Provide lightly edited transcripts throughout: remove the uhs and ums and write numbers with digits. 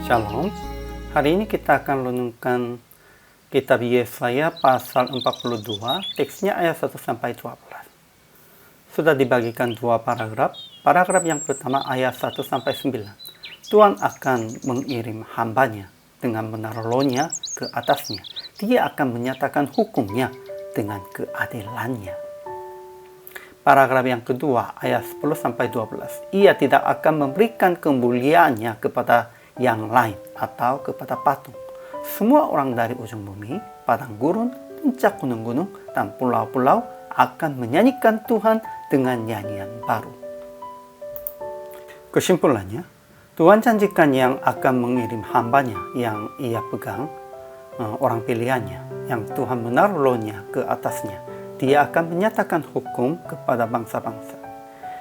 Shalom. Hari ini kita akan renungkan kitab Yesaya pasal 42, teksnya ayat 1 sampai 12. Sudah dibagikan dua paragraf. Paragraf yang pertama ayat 1 sampai 9. Tuhan akan mengirim hambanya dengan menaruh rohnya ke atasnya. Dia akan menyatakan hukumnya dengan keadilannya. Paragraf yang kedua ayat 10 sampai 12. Ia tidak akan memberikan kemuliaannya kepada yang lain atau kepada patung. Semua orang dari ujung bumi, padang gurun, puncak gunung-gunung, dan pulau-pulau akan menyanyikan Tuhan dengan nyanyian baru. Kesimpulannya, Tuhan janjikan yang akan mengirim hambanya yang ia pegang, orang pilihannya, yang Tuhan menaruh rohnya ke atasnya. Dia akan menyatakan hukum kepada bangsa-bangsa.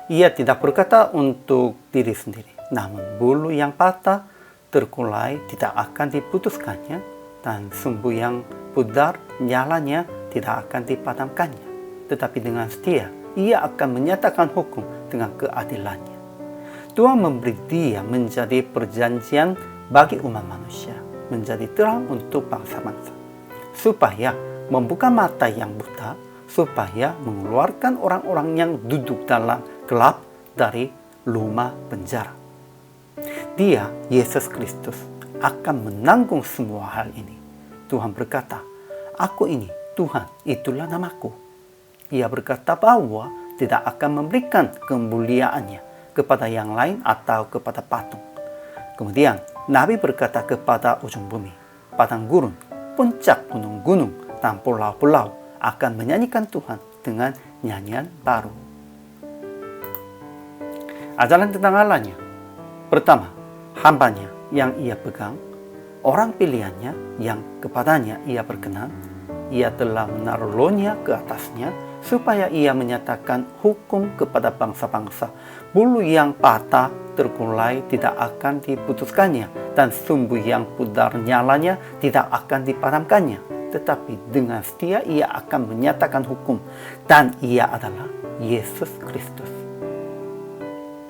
Ia tidak berkata untuk diri sendiri, namun bulu yang patah terkulai tidak akan diputuskannya, dan sumbu yang pudar nyalanya tidak akan dipadamkannya. Tetapi dengan setia, ia akan menyatakan hukum dengan keadilannya. Tuhan memberi dia menjadi perjanjian bagi umat manusia, menjadi terang untuk bangsa-bangsa, supaya membuka mata yang buta, supaya mengeluarkan orang-orang yang duduk dalam gelap dari rumah penjara. Dia, Yesus Kristus, akan menanggung semua hal ini. Tuhan berkata, "Aku ini Tuhan, itulah namaku." Ia berkata bahwa tidak akan memberikan kemuliaannya kepada yang lain atau kepada patung. Kemudian Nabi berkata kepada ujung bumi, padang gurun, puncak gunung-gunung, dan pulau-pulau akan menyanyikan Tuhan dengan nyanyian baru. Ajaran tentang Allahnya. Pertama, hambanya yang ia pegang, orang pilihannya yang kepadanya ia berkenan. Ia telah menaruh rohnya ke atasnya, supaya ia menyatakan hukum kepada bangsa-bangsa. Bulu yang patah terkulai tidak akan diputuskannya, dan sumbu yang pudar nyalanya tidak akan dipadamkannya. Tetapi dengan setia ia akan menyatakan hukum, dan ia adalah Yesus Kristus.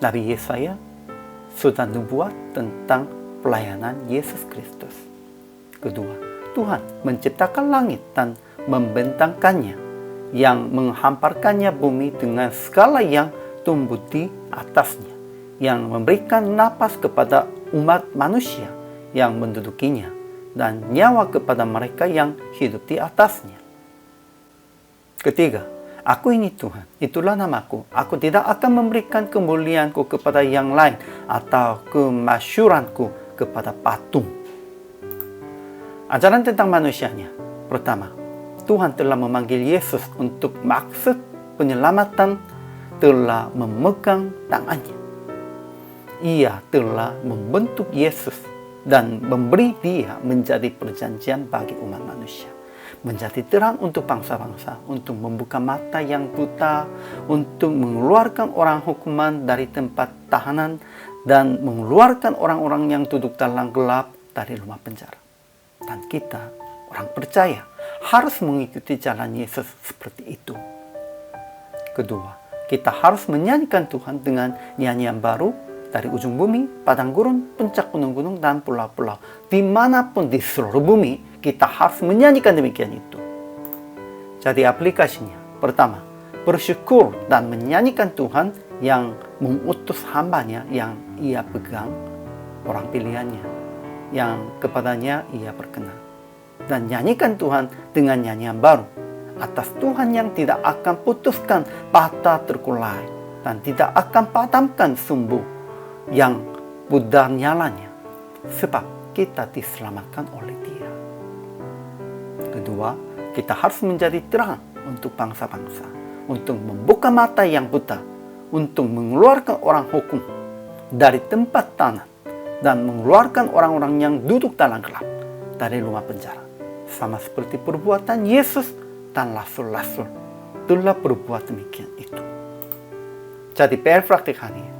Nabi Yesaya sudah nubuat tentang pelayanan Yesus Kristus. Kedua, Tuhan menciptakan langit dan membentangkannya, yang menghamparkannya bumi dengan segala yang tumbuh di atasnya, yang memberikan napas kepada umat manusia yang mendudukinya, dan nyawa kepada mereka yang hidup di atasnya. Ketiga, aku ini Tuhan, itulah namaku. Aku tidak akan memberikan kemuliaanku kepada yang lain atau kemasyuranku kepada patung. Ajaran tentang manusianya. Pertama, Tuhan telah memanggil Yesus untuk maksud penyelamatan, telah memegang tangannya. Ia telah membentuk Yesus dan memberi dia menjadi perjanjian bagi umat manusia, menjadi terang untuk bangsa-bangsa, untuk membuka mata yang buta, untuk mengeluarkan orang hukuman dari tempat tahanan, dan mengeluarkan orang-orang yang duduk dalam gelap dari rumah penjara. Dan kita, orang percaya, harus mengikuti jalan Yesus seperti itu. Kedua, kita harus menyanyikan Tuhan dengan nyanyian baru dari ujung bumi, padang gurun, puncak gunung-gunung, dan pulau-pulau. Dimanapun di seluruh bumi, kita harus menyanyikan demikian itu. Jadi aplikasinya, pertama, bersyukur dan menyanyikan Tuhan yang mengutus hambanya yang ia pegang, orang pilihannya, yang kepadanya ia berkenan. Dan nyanyikan Tuhan dengan nyanyian baru atas Tuhan yang tidak akan putuskan patah terkulai, dan tidak akan padamkan sumbu yang pudar nyalanya, sebab kita diselamatkan oleh Dia. Kedua, kita harus menjadi terang untuk bangsa-bangsa, untuk membuka mata yang buta, untuk mengeluarkan orang hukum dari tempat tanah, dan mengeluarkan orang-orang yang duduk dalam gelap dari rumah penjara. Sama seperti perbuatan Yesus dan rasul-rasul telah berbuat demikian itu. Jadi PR praktik hari ini,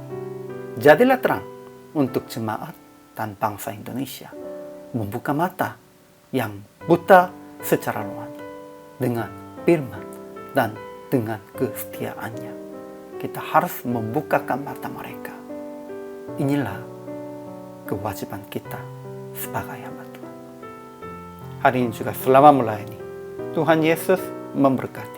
jadilah terang untuk jemaat dan bangsa Indonesia, membuka mata yang buta secara rohani dengan firman dan dengan kesetiaannya. Kita harus membukakan mata mereka. Inilah kewajiban kita sebagai hamba Tuhan. Hari ini juga selama melayani, Tuhan Yesus memberkati.